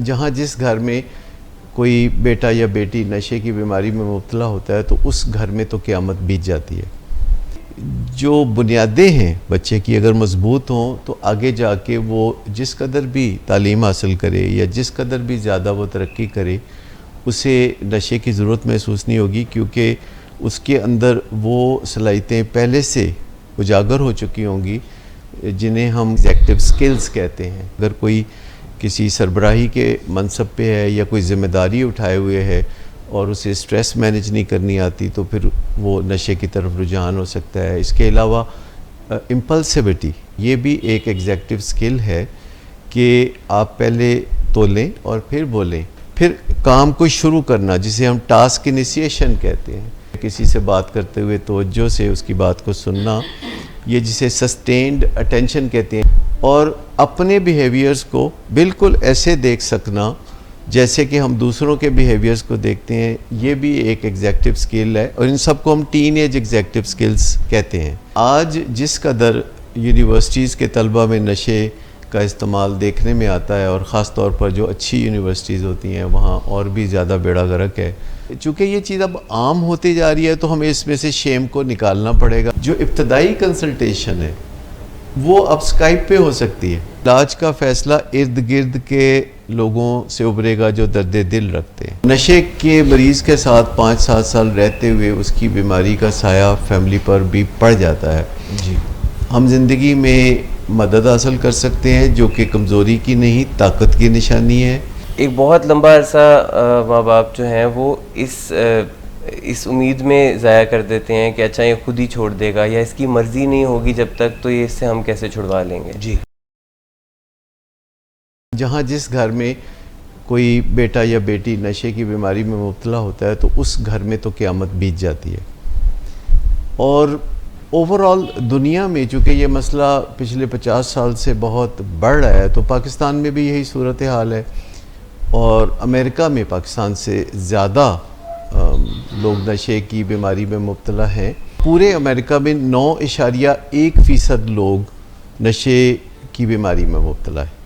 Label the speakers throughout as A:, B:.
A: جہاں جس گھر میں کوئی بیٹا یا بیٹی نشے کی بیماری میں مبتلا ہوتا ہے تو اس گھر میں تو قیامت بیت جاتی ہے۔ جو بنیادیں ہیں بچے کی اگر مضبوط ہوں تو آگے جا کے وہ جس قدر بھی تعلیم حاصل کرے یا جس قدر بھی زیادہ وہ ترقی کرے اسے نشے کی ضرورت محسوس نہیں ہوگی، کیونکہ اس کے اندر وہ صلاحیتیں پہلے سے اجاگر ہو چکی ہوں گی جنہیں ہم ایگزیکٹو سکلز کہتے ہیں۔ اگر کوئی کسی سربراہی کے منصب پہ ہے یا کوئی ذمہ داری اٹھائے ہوئے ہے اور اسے سٹریس مینج نہیں کرنی آتی تو پھر وہ نشے کی طرف رجحان ہو سکتا ہے۔ اس کے علاوہ امپلسیوٹی یہ بھی ایک ایگزیکٹو سکل ہے کہ آپ پہلے تولیں اور پھر بولیں، پھر کام کو شروع کرنا جسے ہم ٹاسک انیشیشن کہتے ہیں، کسی سے بات کرتے ہوئے توجہ سے اس کی بات کو سننا، یہ جسے سسٹینڈ اٹینشن کہتے ہیں، اور اپنے بیہیویئرز کو بالکل ایسے دیکھ سکنا جیسے کہ ہم دوسروں کے بیہیویئرز کو دیکھتے ہیں، یہ بھی ایک ایگزیکٹو سکل ہے، اور ان سب کو ہم ٹین ایج ایگزیکٹو سکلز کہتے ہیں۔ آج جس قدر یونیورسٹیز کے طلبہ میں نشے کا استعمال دیکھنے میں آتا ہے، اور خاص طور پر جو اچھی یونیورسٹیز ہوتی ہیں وہاں اور بھی زیادہ بیڑا غرق ہے۔ چونکہ یہ چیز اب عام ہوتی جا رہی ہے تو ہمیں اس میں سے شیم کو نکالنا پڑے گا۔ جو ابتدائی کنسلٹیشن ہے وہ اب اسکائپ پہ ہو سکتی ہے۔ علاج کا فیصلہ ارد گرد کے لوگوں سے ابھرے گا جو درد دل رکھتے ہیں۔ نشے کے مریض کے ساتھ 5-7 سال رہتے ہوئے اس کی بیماری کا سایہ فیملی پر بھی پڑ جاتا ہے۔ ہم زندگی میں مدد حاصل کر سکتے ہیں جو کہ کمزوری کی نہیں طاقت کی نشانی ہے۔
B: ایک بہت لمبا عرصہ ماں باپ جو ہیں وہ اس امید میں ضائع کر دیتے ہیں کہ اچھا یہ خود ہی چھوڑ دے گا یا اس کی مرضی نہیں ہوگی جب تک، تو یہ اس سے ہم کیسے چھڑوا لیں گے؟
A: جی، جہاں جس گھر میں کوئی بیٹا یا بیٹی نشے کی بیماری میں مبتلا ہوتا ہے تو اس گھر میں تو قیامت بیت جاتی ہے۔ اور اوورآل دنیا میں چونکہ یہ مسئلہ پچھلے 50 سال سے بہت بڑھ رہا ہے تو پاکستان میں بھی یہی صورتحال ہے، اور امریکہ میں پاکستان سے زیادہ لوگ نشے کی بیماری میں مبتلا ہیں۔ پورے امریکہ میں 9.1% لوگ نشے کی بیماری میں مبتلا ہیں،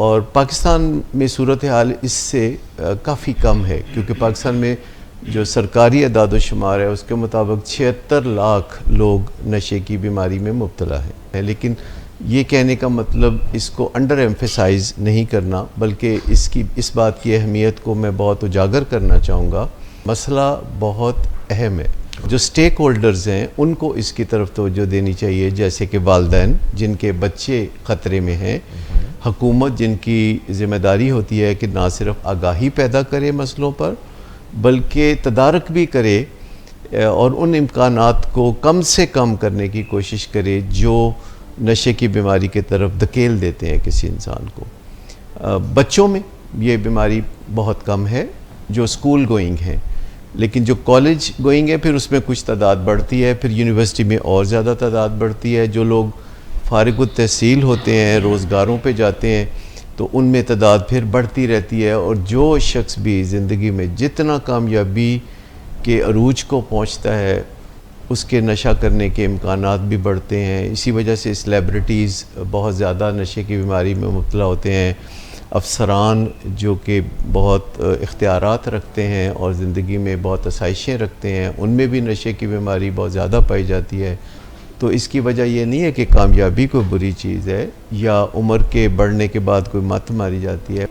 A: اور پاکستان میں صورتحال اس سے کافی کم ہے، کیونکہ پاکستان میں جو سرکاری اعداد و شمار ہے اس کے مطابق 76 لاکھ لوگ نشے کی بیماری میں مبتلا ہیں۔ لیکن یہ کہنے کا مطلب اس کو انڈر ایمفیسائز نہیں کرنا، بلکہ اس بات کی اہمیت کو میں بہت اجاگر کرنا چاہوں گا۔ مسئلہ بہت اہم ہے۔ جو سٹیک ہولڈرز ہیں ان کو اس کی طرف توجہ دینی چاہیے، جیسے کہ والدین جن کے بچے خطرے میں ہیں، حکومت جن کی ذمہ داری ہوتی ہے کہ نہ صرف آگاہی پیدا کرے مسئلوں پر بلکہ تدارک بھی کرے اور ان امکانات کو کم سے کم کرنے کی کوشش کرے جو نشے کی بیماری کی طرف دھکیل دیتے ہیں کسی انسان کو۔ بچوں میں یہ بیماری بہت کم ہے جو اسکول گوئنگ ہیں، لیکن جو کالج گوئنگ ہے پھر اس میں کچھ تعداد بڑھتی ہے، پھر یونیورسٹی میں اور زیادہ تعداد بڑھتی ہے۔ جو لوگ فارغ التحصیل ہوتے ہیں، روزگاروں پہ جاتے ہیں، تو ان میں تعداد پھر بڑھتی رہتی ہے، اور جو شخص بھی زندگی میں جتنا کامیابی کے عروج کو پہنچتا ہے اس کے نشہ کرنے کے امکانات بھی بڑھتے ہیں۔ اسی وجہ سے سیلیبریٹیز بہت زیادہ نشے کی بیماری میں مبتلا ہوتے ہیں۔ افسران جو کہ بہت اختیارات رکھتے ہیں اور زندگی میں بہت آسائشیں رکھتے ہیں، ان میں بھی نشے کی بیماری بہت زیادہ پائی جاتی ہے۔ تو اس کی وجہ یہ نہیں ہے کہ کامیابی کوئی بری چیز ہے یا عمر کے بڑھنے کے بعد کوئی مت ماری جاتی ہے۔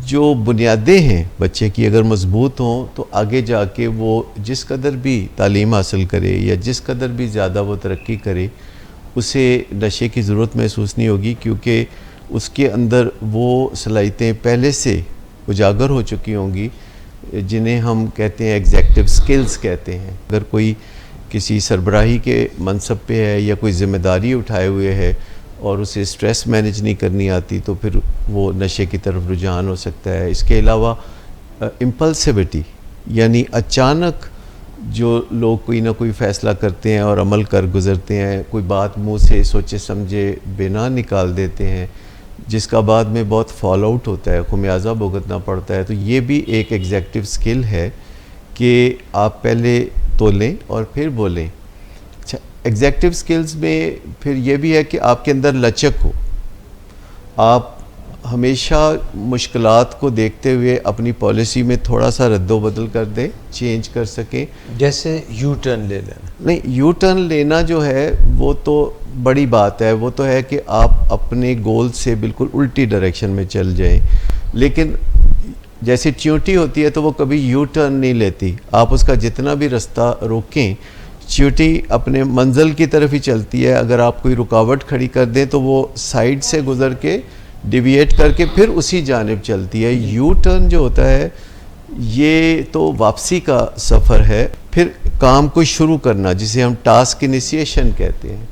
A: جو بنیادیں ہیں بچے کی اگر مضبوط ہوں تو آگے جا کے وہ جس قدر بھی تعلیم حاصل کرے یا جس قدر بھی زیادہ وہ ترقی کرے اسے نشے کی ضرورت محسوس نہیں ہوگی، کیونکہ اس کے اندر وہ صلاحیتیں پہلے سے اجاگر ہو چکی ہوں گی جنہیں ہم کہتے ہیں ایگزیکٹو سکلز کہتے ہیں۔ اگر کوئی کسی سربراہی کے منصب پہ ہے یا کوئی ذمہ داری اٹھائے ہوئے ہے اور اسے سٹریس مینج نہیں کرنی آتی تو پھر وہ نشے کی طرف رجحان ہو سکتا ہے۔ اس کے علاوہ امپلسیوٹی یعنی اچانک جو لوگ کوئی نہ کوئی فیصلہ کرتے ہیں اور عمل کر گزرتے ہیں، کوئی بات منہ سے سوچے سمجھے بنا نکال دیتے ہیں جس کا بعد میں بہت فال آؤٹ ہوتا ہے، خمیازہ بھگتنا پڑتا ہے، تو یہ بھی ایک ایگزیکٹو سکل ہے کہ آپ پہلے تولیں اور پھر بولیں۔ اچھا، ایگزیکٹو سکلز میں پھر یہ بھی ہے کہ آپ کے اندر لچک ہو، آپ ہمیشہ مشکلات کو دیکھتے ہوئے اپنی پالیسی میں تھوڑا سا رد و بدل کر دیں, چینج کر سکیں.
C: جیسے یو ٹرن لے لینا.
A: نہیں, یو ٹرن لینا جو ہے وہ تو بڑی بات ہے, وہ تو ہے کہ آپ اپنے گول سے بالکل الٹی ڈائریکشن میں چل جائیں. لیکن جیسے چیونٹی ہوتی ہے تو وہ کبھی یو ٹرن نہیں لیتی, آپ اس کا جتنا بھی رستہ روکیں چیونٹی اپنے منزل کی طرف ہی چلتی ہے. اگر آپ کوئی رکاوٹ کھڑی کر دیں تو وہ سائڈ سے گزر کے ڈیویٹ کر کے پھر اسی جانب چلتی ہے. یو ٹرن جو ہوتا ہے یہ تو واپسی کا سفر ہے, پھر کام کو شروع کرنا جسے ہم ٹاسک انیشیشن کہتے ہیں,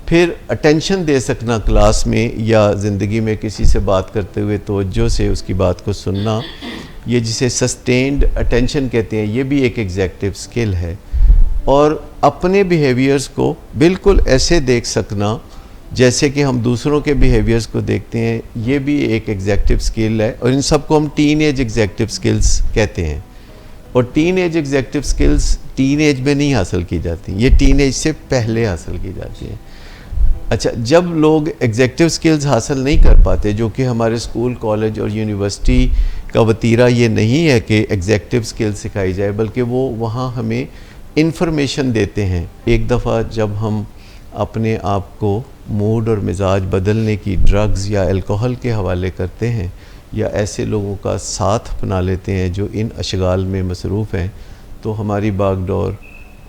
A: پھر اٹینشن دے سکنا کلاس میں یا زندگی میں کسی سے بات کرتے ہوئے توجہ سے اس کی بات کو سننا, یہ جسے سسٹینڈ اٹینشن کہتے ہیں, یہ بھی ایک ایگزیکٹو سکل ہے. اور اپنے بیہیویئرز کو بالکل ایسے دیکھ سکنا جیسے کہ ہم دوسروں کے بیہیویئرز کو دیکھتے ہیں, یہ بھی ایک ایگزیکٹو سکل ہے. اور ان سب کو ہم ٹین ایج ایگزیکٹو سکلز کہتے ہیں. اور teen age executive skills teen age میں نہیں حاصل کی جاتی, یہ ٹین ایج سے پہلے حاصل کی جاتی ہیں. اچھا, جب لوگ ایگزیکٹو سکلز حاصل نہیں کر پاتے, جو کہ ہمارے اسکول, کالج اور یونیورسٹی کا وتیرہ یہ نہیں ہے کہ ایگزیکٹو سکل سکھائی جائے, بلکہ وہ وہاں ہمیں انفارمیشن دیتے ہیں. ایک دفعہ جب ہم اپنے آپ کو موڈ اور مزاج بدلنے کی ڈرگز یا الکوہل کے حوالے کرتے ہیں یا ایسے لوگوں کا ساتھ اپنا لیتے ہیں جو ان اشغال میں مصروف ہیں, تو ہماری باغ ڈور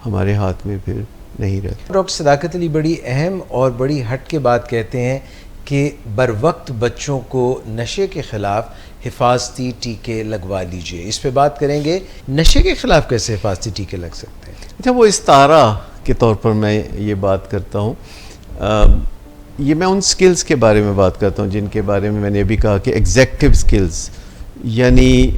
A: ہمارے ہاتھ میں پھر نہیں رہتی.
C: ڈاکٹر صداقت علی بڑی اہم اور بڑی ہٹ کے بات کہتے ہیں کہ بر وقت بچوں کو نشے کے خلاف حفاظتی ٹیکے لگوا لیجئے. اس پہ بات کریں گے, نشے کے خلاف کیسے حفاظتی ٹیکے لگ سکتے ہیں.
A: اچھا, وہ استعارہ کے طور پر میں یہ بات کرتا ہوں. یہ میں ان سکلز کے بارے میں بات کرتا ہوں جن کے بارے میں نے ابھی کہا کہ ایگزیکٹو سکلز, یعنی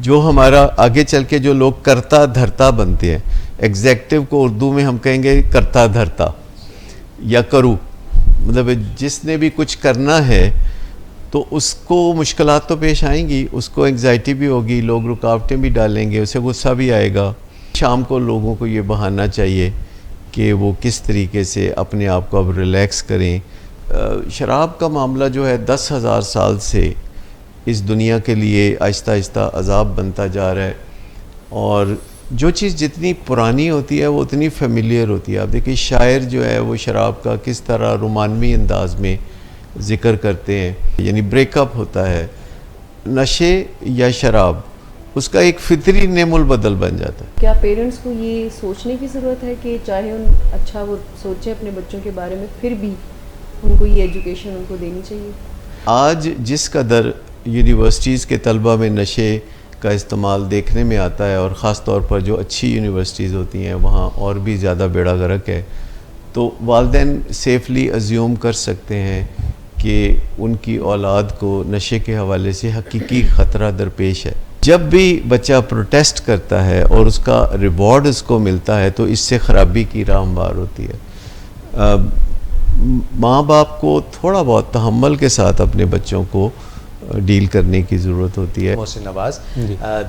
A: جو ہمارا آگے چل کے جو لوگ کرتا دھرتا بنتے ہیں. ایگزیکٹو کو اردو میں ہم کہیں گے کرتا دھرتا یا کرو, مطلب جس نے بھی کچھ کرنا ہے تو اس کو مشکلات تو پیش آئیں گی, اس کو انگزائٹی بھی ہوگی, لوگ رکاوٹیں بھی ڈالیں گے, اسے غصہ بھی آئے گا. شام کو لوگوں کو یہ بہانا چاہیے کہ وہ کس طریقے سے اپنے آپ کو اب ریلیکس کریں. شراب کا معاملہ جو ہے 10,000 سال سے اس دنیا کے لیے آہستہ آہستہ عذاب بنتا جا رہا ہے, اور جو چیز جتنی پرانی ہوتی ہے وہ اتنی فیملیئر ہوتی ہے. آپ دیکھیں شاعر جو ہے وہ شراب کا کس طرح رومانوی انداز میں ذکر کرتے ہیں, یعنی بریک اپ ہوتا ہے, نشے یا شراب اس کا ایک فطری نعم البدل بن جاتا ہے.
D: کیا پیرنٹس کو یہ سوچنے کی ضرورت ہے کہ چاہے اچھا وہ سوچیں اپنے بچوں کے بارے میں, پھر بھی ان کو یہ ایجوکیشن ان کو دینی چاہیے؟
A: آج جس قدر یونیورسٹیز کے طلبہ میں نشے کا استعمال دیکھنے میں آتا ہے, اور خاص طور پر جو اچھی یونیورسٹیز ہوتی ہیں وہاں اور بھی زیادہ بیڑا غرق ہے, تو والدین سیفلی ازیوم کر سکتے ہیں کہ ان کی اولاد کو نشے کے حوالے سے حقیقی خطرہ درپیش ہے. جب بھی بچہ پروٹیسٹ کرتا ہے اور اس کا ریوارڈ اس کو ملتا ہے تو اس سے خرابی کی راہ ہموار ہوتی ہے. ماں باپ کو تھوڑا بہت تحمل کے ساتھ اپنے بچوں کو ڈیل کرنے کی ضرورت ہوتی ہے.
C: محسن نواز,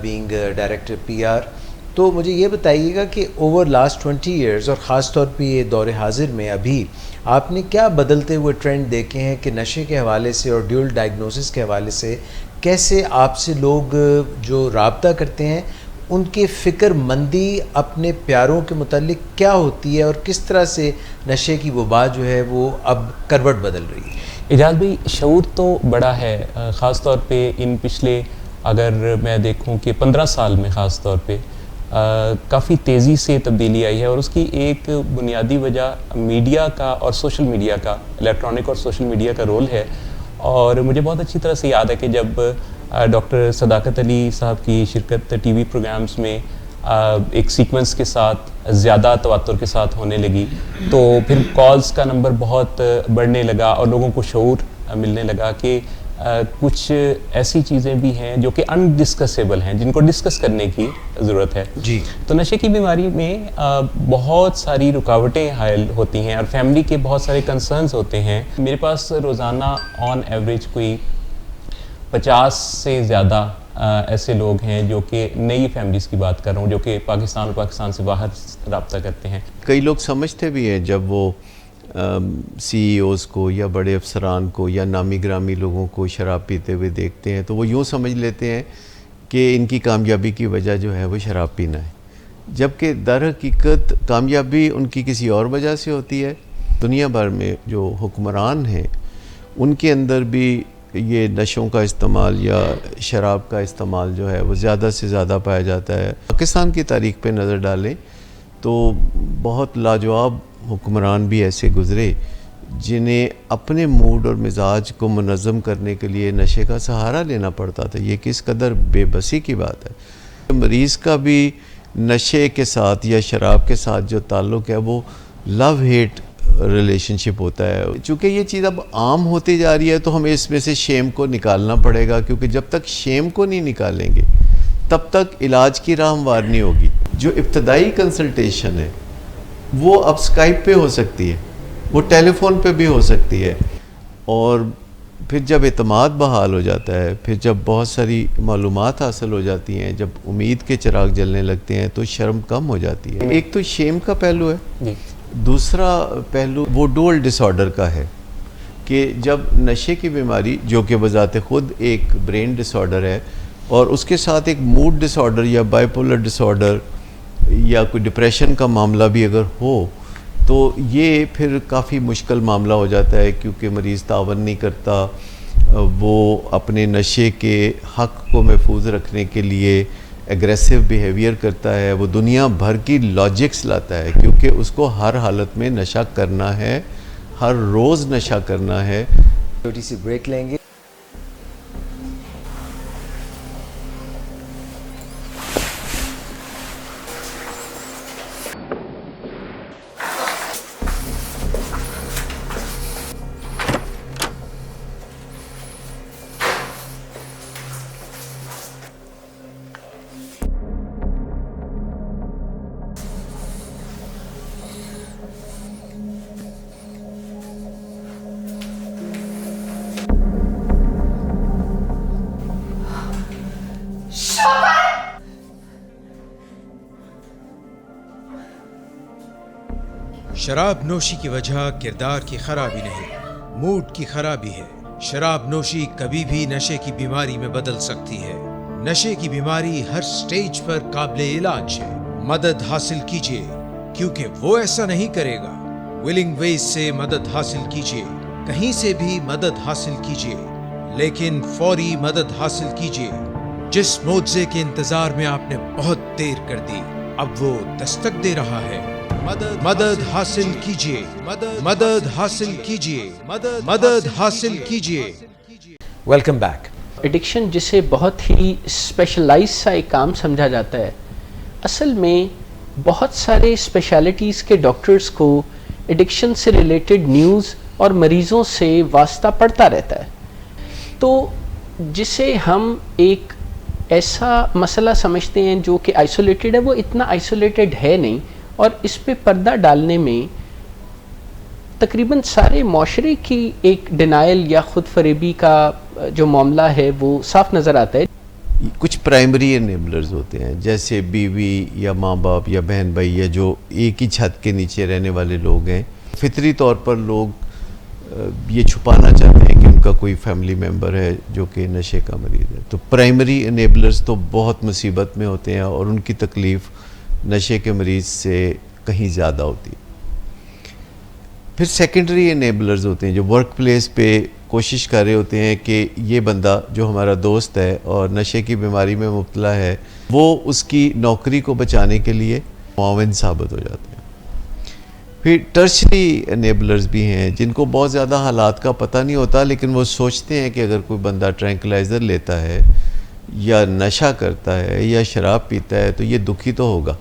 C: بینگ ڈائریکٹر PR, تو مجھے یہ بتائیے گا کہ اوور لاسٹ 20 ایئرز اور خاص طور پہ یہ دور حاضر میں ابھی آپ نے کیا بدلتے ہوئے ٹرینڈ دیکھے ہیں کہ نشے کے حوالے سے اور ڈیول ڈائگنوسس کے حوالے سے کیسے آپ سے لوگ جو رابطہ کرتے ہیں ان کی فکر مندی اپنے پیاروں کے متعلق کیا ہوتی ہے, اور کس طرح سے نشے کی وبا جو ہے وہ اب کروٹ بدل رہی ہے؟
E: اعجاز بھائی, شعور تو بڑا ہے, خاص طور پہ ان پچھلے اگر میں دیکھوں کہ 15 سال میں خاص طور پہ کافی تیزی سے تبدیلی آئی ہے, اور اس کی ایک بنیادی وجہ میڈیا کا اور سوشل میڈیا کا, الیکٹرانک اور سوشل میڈیا کا رول ہے. اور مجھے بہت اچھی طرح سے یاد ہے کہ جب ڈاکٹر صداقت علی صاحب کی شرکت ٹی وی پروگرامز میں ایک سیکوینس کے ساتھ زیادہ تواتر کے ساتھ ہونے لگی, تو پھر کالز کا نمبر بہت بڑھنے لگا اور لوگوں کو شعور ملنے لگا کہ کچھ ایسی چیزیں بھی ہیں جو کہ انڈسکسیبل ہیں, جن کو ڈسکس کرنے کی ضرورت ہے.
C: جی,
E: تو نشے کی بیماری میں بہت ساری رکاوٹیں حائل ہوتی ہیں اور فیملی کے بہت سارے کنسرنز ہوتے ہیں. میرے پاس روزانہ آن ایوریج کوئی 50 سے زیادہ ایسے لوگ ہیں جو کہ نئی فیملیز کی بات کر رہا ہوں, جو کہ پاکستان اور پاکستان سے باہر رابطہ کرتے ہیں.
A: کئی لوگ سمجھتے بھی ہیں جب وہ سی ای اوز کو یا بڑے افسران کو یا نامی گرامی لوگوں کو شراب پیتے ہوئے دیکھتے ہیں تو وہ یوں سمجھ لیتے ہیں کہ ان کی کامیابی کی وجہ جو ہے وہ شراب پینا ہے، جبکہ در حقیقت کامیابی ان کی کسی اور وجہ سے ہوتی ہے۔ دنیا بھر میں جو حکمران ہیں ان کے اندر بھی یہ نشوں کا استعمال یا شراب کا استعمال جو ہے وہ زیادہ سے زیادہ پایا جاتا ہے۔ پاکستان کی تاریخ پہ نظر ڈالیں تو بہت لاجواب حکمران بھی ایسے گزرے جنہیں اپنے موڈ اور مزاج کو منظم کرنے کے لیے نشے کا سہارا لینا پڑتا تھا۔ یہ کس قدر بے بسی کی بات ہے۔ مریض کا بھی نشے کے ساتھ یا شراب کے ساتھ جو تعلق ہے وہ لو ہیٹ ریلیشن شپ ہوتا ہے۔ چونکہ یہ چیز اب عام ہوتی جا رہی ہے تو ہمیں اس میں سے شیم کو نکالنا پڑے گا، کیونکہ جب تک شیم کو نہیں نکالیں گے تب تک علاج کی راہ ہموار نہیں ہوگی۔ جو ابتدائی کنسلٹیشن ہے وہ اب اسکائپ پہ ہو سکتی ہے، وہ ٹیلی فون پہ بھی ہو سکتی ہے، اور پھر جب اعتماد بحال ہو جاتا ہے، پھر جب بہت ساری معلومات حاصل ہو جاتی ہیں، جب امید کے چراغ جلنے لگتے ہیں تو شرم کم ہو جاتی ہے۔ ایک تو شیم کا پہلو ہے، دوسرا پہلو وہ ڈول ڈس آرڈر کا ہے کہ جب نشے کی بیماری جو کہ بذات خود ایک برین ڈس آرڈر ہے اور اس کے ساتھ ایک موڈ ڈس آرڈر یا بائی پولر ڈس آرڈر یا کوئی ڈپریشن کا معاملہ بھی اگر ہو تو یہ پھر کافی مشکل معاملہ ہو جاتا ہے، کیونکہ مریض تعاون نہیں کرتا، وہ اپنے نشے کے حق کو محفوظ رکھنے کے لیے ایگریسو بیہیویئر کرتا ہے، وہ دنیا بھر کی لاجکس لاتا ہے، کیونکہ اس کو ہر حالت میں نشہ کرنا ہے، ہر روز نشہ کرنا ہے۔
C: چھوٹی سی بریک لیں گے۔
F: شراب نوشی کی وجہ کردار کی خرابی نہیں، موڈ کی خرابی ہے۔ شراب نوشی کبھی بھی نشے کی بیماری میں بدل سکتی ہے۔ نشے کی بیماری ہر سٹیج پر قابل علاج ہے۔ مدد حاصل کیجیے، کیونکہ وہ ایسا نہیں کرے گا۔ ولنگ ویز سے مدد حاصل کیجیے، کہیں سے بھی مدد حاصل کیجیے، لیکن فوری مدد حاصل کیجیے۔ جس معجزے کے انتظار میں آپ نے بہت دیر کر دی، اب وہ دستک دے رہا ہے۔ مدد حاصل کیجیے، مدد حاصل کیجیے، مدد حاصل کیجیے۔
C: Welcome back.
G: ایڈکشن جسے بہت ہی اسپیشلائز سا ایک کام سمجھا جاتا ہے، اصل میں بہت سارے اسپیشلٹیز کے ڈاکٹرز کو ایڈکشن سے ریلیٹڈ نیوز اور مریضوں سے واسطہ پڑتا رہتا ہے، تو جسے ہم ایک ایسا مسئلہ سمجھتے ہیں جو کہ آئسولیٹڈ ہے، وہ اتنا آئسولیٹڈ ہے نہیں، اور اس پہ پردہ ڈالنے میں تقریباً سارے معاشرے کی ایک ڈینائل یا خود فریبی کا جو معاملہ ہے وہ صاف نظر آتا ہے۔
A: کچھ پرائمری انیبلرز ہوتے ہیں، جیسے بیوی یا ماں باپ یا بہن بھائی یا جو ایک ہی چھت کے نیچے رہنے والے لوگ ہیں۔ فطری طور پر لوگ یہ چھپانا چاہتے ہیں کہ ان کا کوئی فیملی ممبر ہے جو کہ نشے کا مریض ہے، تو پرائمری انیبلرز تو بہت مصیبت میں ہوتے ہیں اور ان کی تکلیف نشے کے مریض سے کہیں زیادہ ہوتی ہے۔ پھر سیکنڈری انیبلرز ہوتے ہیں جو ورک پلیس پہ کوشش کر رہے ہوتے ہیں کہ یہ بندہ جو ہمارا دوست ہے اور نشے کی بیماری میں مبتلا ہے، وہ اس کی نوکری کو بچانے کے لیے معاون ثابت ہو جاتے ہیں۔ پھر ٹرشری انیبلرز بھی ہیں جن کو بہت زیادہ حالات کا پتہ نہیں ہوتا، لیکن وہ سوچتے ہیں کہ اگر کوئی بندہ ٹرینکلائزر لیتا ہے یا نشہ کرتا ہے یا شراب پیتا ہے تو یہ دکھی تو ہوگا،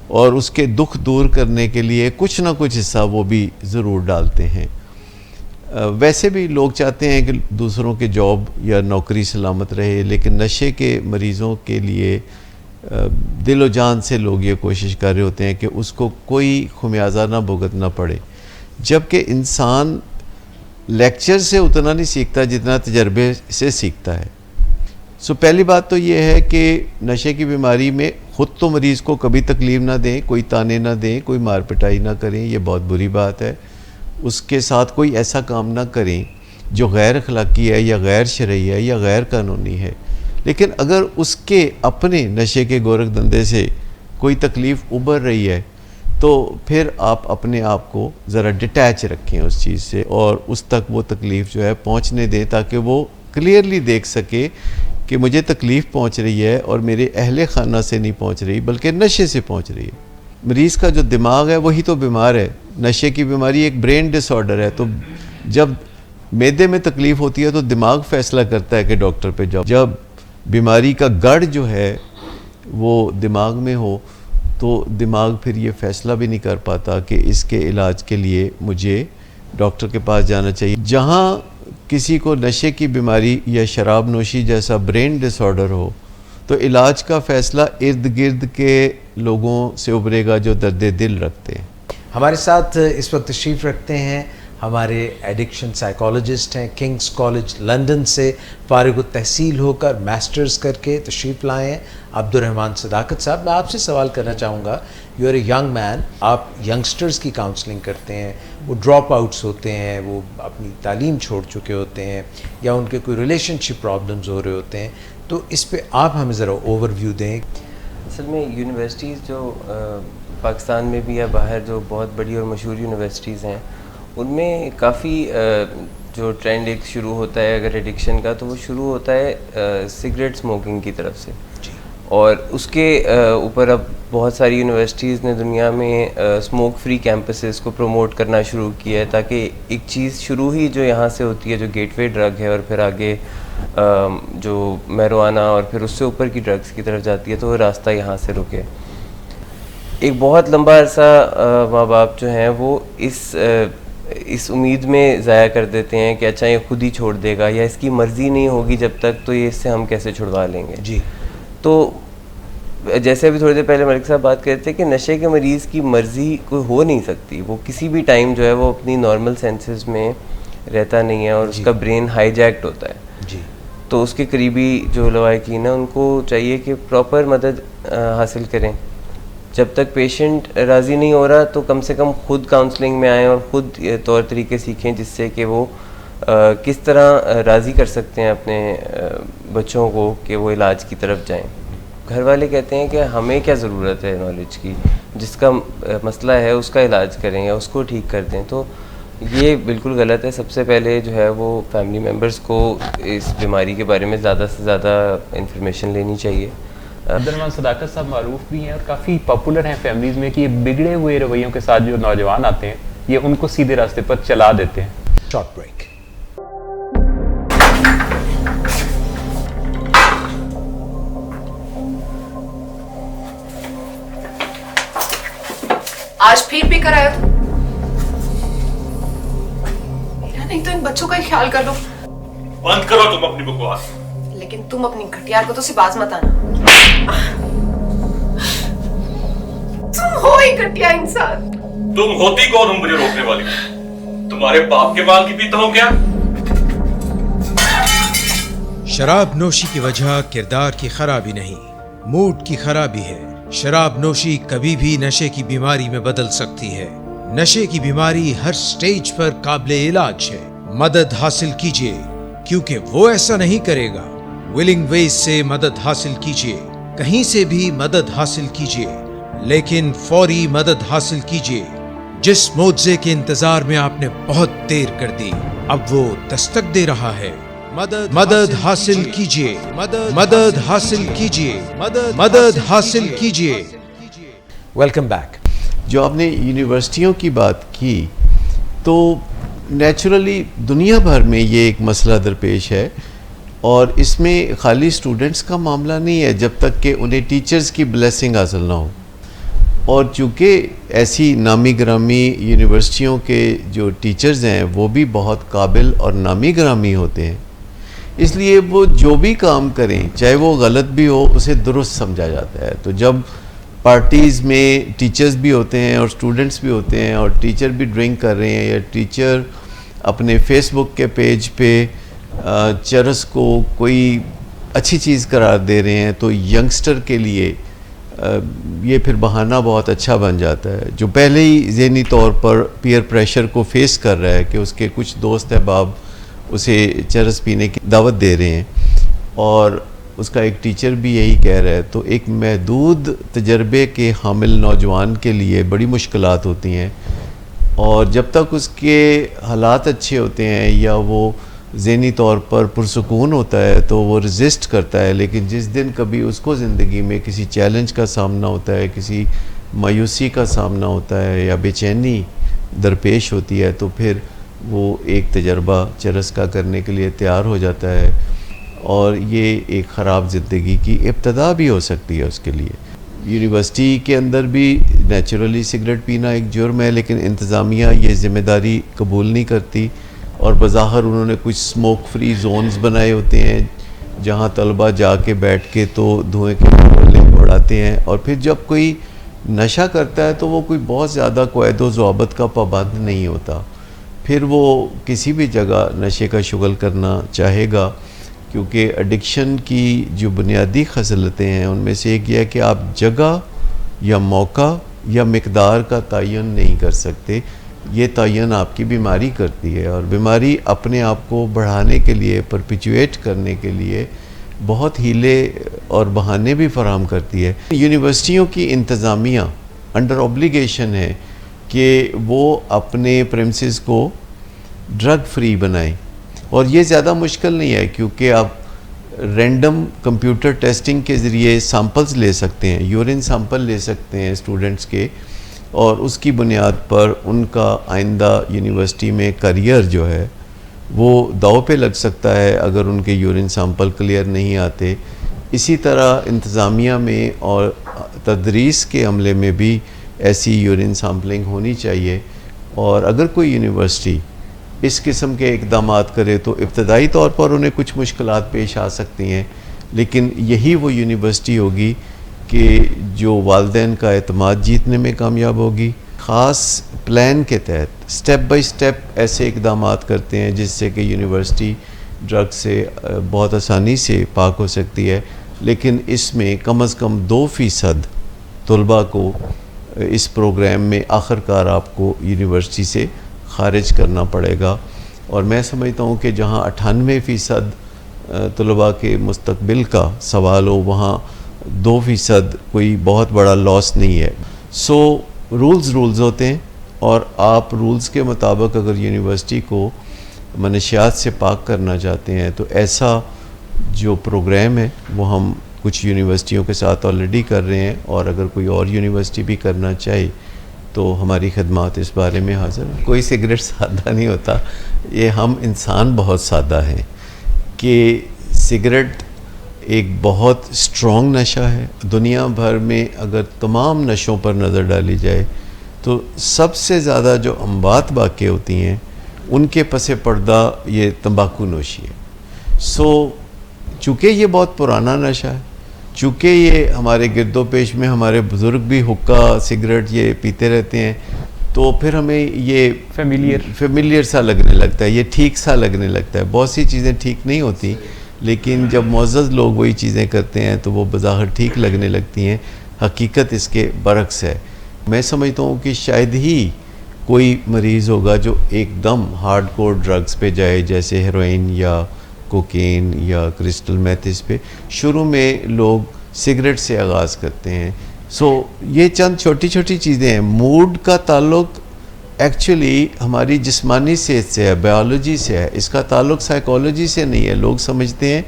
A: اور اس کے دکھ دور کرنے کے لیے کچھ نہ کچھ حصہ وہ بھی ضرور ڈالتے ہیں۔ ویسے بھی لوگ چاہتے ہیں کہ دوسروں کے جاب یا نوکری سلامت رہے، لیکن نشے کے مریضوں کے لیے دل و جان سے لوگ یہ کوشش کر رہے ہوتے ہیں کہ اس کو کوئی خمیازہ نہ بھگتنا پڑے، جبکہ انسان لیکچر سے اتنا نہیں سیکھتا جتنا تجربے سے سیکھتا ہے۔ پہلی بات تو یہ ہے کہ نشے کی بیماری میں خود تو مریض کو کبھی تکلیف نہ دیں، کوئی تانے نہ دیں، کوئی مار پٹائی نہ کریں، یہ بہت بری بات ہے۔ اس کے ساتھ کوئی ایسا کام نہ کریں جو غیر اخلاقی ہے یا غیر شرعی ہے یا غیر قانونی ہے. لیکن اگر اس کے اپنے نشے کے گورکھ دھندے سے کوئی تکلیف ابھر رہی ہے تو پھر آپ اپنے آپ کو ذرا ڈیٹیچ رکھیں اس چیز سے اور اس تک وہ تکلیف جو ہے پہنچنے دیں تاکہ وہ کلیئرلی دیکھ سکے کہ مجھے تکلیف پہنچ رہی ہے اور میرے اہل خانہ سے نہیں پہنچ رہی بلکہ نشے سے پہنچ رہی ہے. مریض کا جو دماغ ہے وہی تو بیمار ہے. نشے کی بیماری ایک برین ڈس آرڈر ہے. تو جب معدے میں تکلیف ہوتی ہے تو دماغ فیصلہ کرتا ہے کہ ڈاکٹر پہ جاؤ. جب بیماری کا گڑھ جو ہے وہ دماغ میں ہو تو دماغ پھر یہ فیصلہ بھی نہیں کر پاتا کہ اس کے علاج کے لیے مجھے ڈاکٹر کے پاس جانا چاہیے. جہاں کسی کو نشے کی بیماری یا شراب نوشی جیسا برین ڈس آرڈر ہو تو علاج کا فیصلہ ارد گرد کے لوگوں سے ابھرے گا جو درد دل رکھتے ہیں.
C: ہمارے ساتھ اس وقت تشریف رکھتے ہیں ہمارے ایڈکشن سائیکالوجسٹ ہیں، کنگز کالج لندن سے فارغ التحصیل ہو کر ماسٹرز کر کے تشریف لائے ہیں عبدالرحمن صداقت صاحب. میں آپ سے سوال کرنا چاہوں گا، you are a young man, آپ ینگسٹرز کی کاؤنسلنگ کرتے ہیں، وہ ڈراپ آؤٹس ہوتے ہیں، وہ اپنی تعلیم چھوڑ چکے ہوتے ہیں یا ان کے کوئی ریلیشن شپ پرابلمز ہو رہے ہوتے ہیں، تو اس پہ آپ ہمیں ذرا اوور ویو دیں.
B: اصل میں یونیورسٹیز جو پاکستان میں بھی یا باہر جو بہت بڑی اور مشہور یونیورسٹیز ہیں ان میں کافی جو ٹرینڈ ایک شروع ہوتا ہے اگر ایڈکشن کا تو وہ شروع ہوتا ہے سگریٹ اسموکنگ کی طرف سے. اور اس کے اوپر اب بہت ساری یونیورسٹیز نے دنیا میں اسموک فری کیمپسز کو پروموٹ کرنا شروع کیا ہے تاکہ ایک چیز شروع ہی جو یہاں سے ہوتی ہے جو گیٹ وے ڈرگ ہے اور پھر آگے جو میروانہ اور پھر اس سے اوپر کی ڈرگس کی طرف جاتی ہے تو وہ راستہ یہاں سے رکے. ایک بہت لمبا عرصہ ماں باپ جو ہیں وہ اس امید میں ضائع کر دیتے ہیں کہ اچھا یہ خود ہی چھوڑ دے گا یا اس کی مرضی نہیں ہوگی جب تک تو یہ اس سے ہم کیسے چھڑوا لیں گے.
C: جی
B: تو جیسے ابھی تھوڑی دیر پہلے ملک صاحب بات کرتے تھے کہ نشے کے مریض کی مرضی کوئی ہو نہیں سکتی. وہ کسی بھی ٹائم جو ہے وہ اپنی نارمل سینسز میں رہتا نہیں ہے اور اس کا برین ہائی جیکٹ ہوتا ہے.
C: جی
B: تو اس کے قریبی جو لواحقین ہیں ان کو چاہیے کہ پراپر مدد حاصل کریں. جب تک پیشنٹ راضی نہیں ہو رہا تو کم سے کم خود کاؤنسلنگ میں آئیں اور خود طور طریقے سیکھیں جس سے کہ وہ کس طرح راضی کر سکتے ہیں اپنے بچوں کو کہ وہ علاج کی طرف جائیں. گھر والے کہتے ہیں کہ ہمیں کیا ضرورت ہے نالج کی، جس کا مسئلہ ہے اس کا علاج کریں یا اس کو ٹھیک کر دیں. تو یہ بالکل غلط ہے. سب سے پہلے جو ہے وہ فیملی ممبرز کو اس بیماری کے بارے میں زیادہ سے زیادہ انفارمیشن لینی چاہیے.
E: عبدالرحمن صداقت صاحب معروف بھی ہیں اور کافی پاپولر ہیں فیملیز میں کہ یہ بگڑے ہوئے رویوں کے ساتھ جو نوجوان آتے ہیں یہ ان کو سیدھے راستے پر چلا دیتے ہیں.
C: Short break.
H: آج پھر پی کر آئے ہو؟ میرا نہیں تو ان بچوں کا ہی خیال کر لو.
I: بند کرو تم اپنی بکواس.
H: لیکن تم اپنی گھٹیار کو تو سے باز مت آنا. تم ہو ہی گھٹیا انسان.
I: تم ہوتی کون ہو مجھے روکنے والی؟ تمہارے باپ کے مال کی پیتا ہوں کیا؟
F: شراب نوشی کی وجہ کردار کی خرابی نہیں، موڈ کی خرابی ہے. شراب نوشی کبھی بھی نشے کی بیماری میں بدل سکتی ہے. نشے کی بیماری ہر سٹیج پر قابل علاج ہے. مدد حاصل کیجیے کیونکہ وہ ایسا نہیں کرے گا. ولنگ ویز سے مدد حاصل کیجیے، کہیں سے بھی مدد حاصل کیجیے، لیکن فوری مدد حاصل کیجیے. جس معجزے کے انتظار میں آپ نے بہت دیر کر دی اب وہ دستک دے رہا ہے. مدد حاصل کیجیے، مدد حاصل کیجیے، مدد حاصل کیجیے.
C: Welcome back.
A: جو آپ نے یونیورسٹیوں کی بات کی تو نیچرلی دنیا بھر میں یہ ایک مسئلہ درپیش ہے اور اس میں خالی اسٹوڈنٹس کا معاملہ نہیں ہے جب تک کہ انہیں ٹیچرز کی بلیسنگ حاصل نہ ہو. اور چونکہ ایسی نامی گرامی یونیورسٹیوں کے جو ٹیچرز ہیں وہ بھی بہت قابل اور نامی گرامی ہوتے ہیں، اس لیے وہ جو بھی کام کریں چاہے وہ غلط بھی ہو اسے درست سمجھا جاتا ہے. تو جب پارٹیز میں ٹیچرز بھی ہوتے ہیں اور اسٹوڈنٹس بھی ہوتے ہیں اور ٹیچر بھی ڈرنک کر رہے ہیں یا ٹیچر اپنے فیس بک کے پیج پہ چرس کو کوئی اچھی چیز قرار دے رہے ہیں تو ینگسٹر کے لیے یہ پھر بہانہ بہت اچھا بن جاتا ہے. جو پہلے ہی ذہنی طور پر پیئر پریشر کو فیس کر رہا ہے کہ اس کے کچھ دوست احباب اسے چرس پینے کی دعوت دے رہے ہیں اور اس کا ایک ٹیچر بھی یہی کہہ رہا ہے, تو ایک محدود تجربے کے حامل نوجوان کے لیے بڑی مشکلات ہوتی ہیں. اور جب تک اس کے حالات اچھے ہوتے ہیں یا وہ ذہنی طور پر پرسکون ہوتا ہے تو وہ ریزسٹ کرتا ہے, لیکن جس دن کبھی اس کو زندگی میں کسی چیلنج کا سامنا ہوتا ہے, کسی مایوسی کا سامنا ہوتا ہے یا بے چینی درپیش ہوتی ہے, تو پھر وہ ایک تجربہ چرس کا کرنے کے لیے تیار ہو جاتا ہے, اور یہ ایک خراب زندگی کی ابتدا بھی ہو سکتی ہے اس کے لیے. یونیورسٹی کے اندر بھی نیچرلی سگریٹ پینا ایک جرم ہے, لیکن انتظامیہ یہ ذمہ داری قبول نہیں کرتی, اور بظاہر انہوں نے کچھ اسموک فری زونز بنائے ہوتے ہیں جہاں طلبہ جا کے بیٹھ کے تو دھوئیں کے گولے اڑاتے ہیں. اور پھر جب کوئی نشہ کرتا ہے تو وہ کوئی بہت زیادہ قواعد و ضوابط کا پابند نہیں ہوتا, پھر وہ کسی بھی جگہ نشے کا شغل کرنا چاہے گا, کیونکہ ایڈکشن کی جو بنیادی خصلتیں ہیں ان میں سے ایک یہ ہے کہ آپ جگہ یا موقع یا مقدار کا تعین نہیں کر سکتے. یہ تعین آپ کی بیماری کرتی ہے, اور بیماری اپنے آپ کو بڑھانے کے لیے, پرپیچویٹ کرنے کے لیے بہت ہیلے اور بہانے بھی فراہم کرتی ہے. یونیورسٹیوں کی انتظامیہ انڈر اوبلیگیشن ہے کہ وہ اپنے پریمسز کو ڈرگ فری بنائیں, اور یہ زیادہ مشکل نہیں ہے کیونکہ آپ رینڈم کمپیوٹر ٹیسٹنگ کے ذریعے سیمپلز لے سکتے ہیں, یورین سیمپل لے سکتے ہیں اسٹوڈنٹس کے, اور اس کی بنیاد پر ان کا آئندہ یونیورسٹی میں کریئر جو ہے وہ داؤ پہ لگ سکتا ہے اگر ان کے یورین سیمپل کلیئر نہیں آتے. اسی طرح انتظامیہ میں اور تدریس کے عملے میں بھی ایسی یورین سیمپلنگ ہونی چاہیے, اور اگر کوئی یونیورسٹی اس قسم کے اقدامات کرے تو ابتدائی طور پر انہیں کچھ مشکلات پیش آ سکتی ہیں, لیکن یہی وہ یونیورسٹی ہوگی کہ جو والدین کا اعتماد جیتنے میں کامیاب ہوگی. خاص پلان کے تحت سٹیپ بائی سٹیپ ایسے اقدامات کرتے ہیں جس سے کہ یونیورسٹی ڈرگ سے بہت آسانی سے پاک ہو سکتی ہے, لیکن اس میں کم از کم 2% طلباء کو اس پروگرام میں آخر کار آپ کو یونیورسٹی سے خارج کرنا پڑے گا. اور میں سمجھتا ہوں کہ جہاں 98% طلباء کے مستقبل کا سوال ہو وہاں 2% کوئی بہت بڑا لاس نہیں ہے. سو رولز ہوتے ہیں, اور آپ رولز کے مطابق اگر یونیورسٹی کو منشیات سے پاک کرنا چاہتے ہیں تو ایسا جو پروگرام ہے وہ ہم کچھ یونیورسٹیوں کے ساتھ آلریڈی کر رہے ہیں, اور اگر کوئی اور یونیورسٹی بھی کرنا چاہے تو ہماری خدمات اس بارے میں حاضر ہیں. کوئی سگریٹ سادہ نہیں ہوتا, یہ ہم انسان بہت سادہ ہیں کہ سگریٹ ایک بہت اسٹرانگ نشہ ہے. دنیا بھر میں اگر تمام نشوں پر نظر ڈالی جائے تو سب سے زیادہ جو اموات واقع ہوتی ہیں ان کے پس پردہ یہ تمباکو نوشی ہے. سو چونکہ یہ بہت پرانا نشہ ہے, چونکہ یہ ہمارے گرد و پیش میں ہمارے بزرگ بھی حقہ سگریٹ یہ پیتے رہتے ہیں, تو پھر ہمیں یہ فیملیئر سا لگنے لگتا ہے, یہ ٹھیک سا لگنے لگتا ہے. بہت سی چیزیں ٹھیک نہیں ہوتی, لیکن جب معزز لوگ وہی چیزیں کرتے ہیں تو وہ بظاہر ٹھیک لگنے لگتی ہیں. حقیقت اس کے برعکس ہے. میں سمجھتا ہوں کہ شاید ہی کوئی مریض ہوگا جو ایک دم ہارڈ کور ڈرگز پہ جائے, جیسے ہیروئن یا کوکین یا کرسٹل میتھس پہ. شروع میں لوگ سگریٹ سے آغاز کرتے ہیں. سو یہ چند چھوٹی چھوٹی چیزیں ہیں. موڈ کا تعلق ایکچولی ہماری جسمانی صحت سے ہے, بائیولوجی سے ہے, اس کا تعلق سائیکالوجی سے نہیں ہے. لوگ سمجھتے ہیں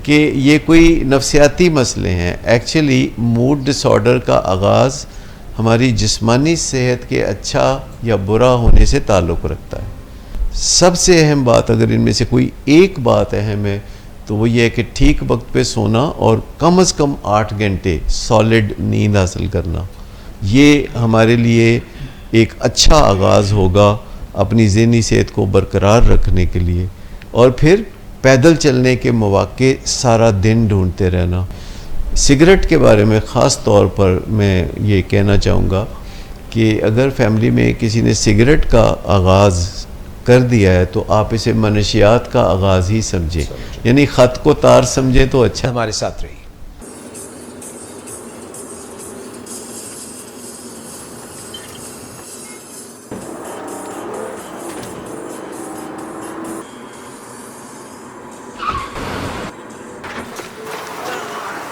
A: کہ یہ کوئی نفسیاتی مسئلے ہیں. ایکچولی موڈ ڈس آرڈر کا آغاز ہماری جسمانی صحت کے اچھا یا برا ہونے سے تعلق رکھتا ہے. سب سے اہم بات اگر ان میں سے کوئی ایک بات اہم ہے تو وہ یہ ہے کہ ٹھیک وقت پہ سونا اور کم از کم 8 گھنٹے سالڈ نیند حاصل کرنا. یہ ہمارے لیے ایک اچھا آغاز ہوگا اپنی ذہنی صحت کو برقرار رکھنے کے لیے. اور پھر پیدل چلنے کے مواقع سارا دن ڈھونڈتے رہنا. سگریٹ کے بارے میں خاص طور پر میں یہ کہنا چاہوں گا کہ اگر فیملی میں کسی نے سگریٹ کا آغاز کر دیا ہے تو آپ اسے منشیات کا آغاز ہی سمجھیں, یعنی خط کو تار سمجھیں تو اچھا.
C: ہمارے ساتھ رہی.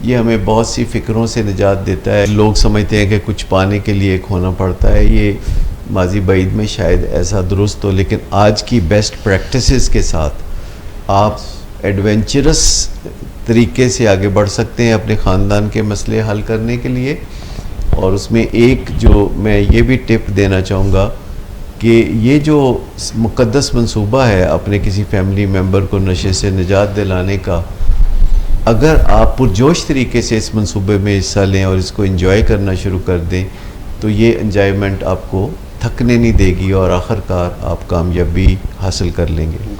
A: یہ ہمیں بہت سی فکروں سے نجات دیتا ہے. لوگ سمجھتے ہیں کہ کچھ پانے کے لیے کھونا پڑتا ہے. یہ ماضی بعید میں شاید ایسا درست ہو، لیکن آج کی بیسٹ پریکٹسز کے ساتھ آپ ایڈونچرس طریقے سے آگے بڑھ سکتے ہیں اپنے خاندان کے مسئلے حل کرنے کے لیے. اور اس میں ایک جو میں یہ بھی ٹپ دینا چاہوں گا کہ یہ جو مقدس منصوبہ ہے اپنے کسی فیملی ممبر کو نشے سے نجات دلانے کا، اگر آپ پرجوش طریقے سے اس منصوبے میں حصہ لیں اور اس کو انجوائے کرنا شروع کر دیں تو یہ انجوائمنٹ آپ کو تھکنے نہیں دے گی اور آخر کار آپ کامیابی حاصل کر لیں گے.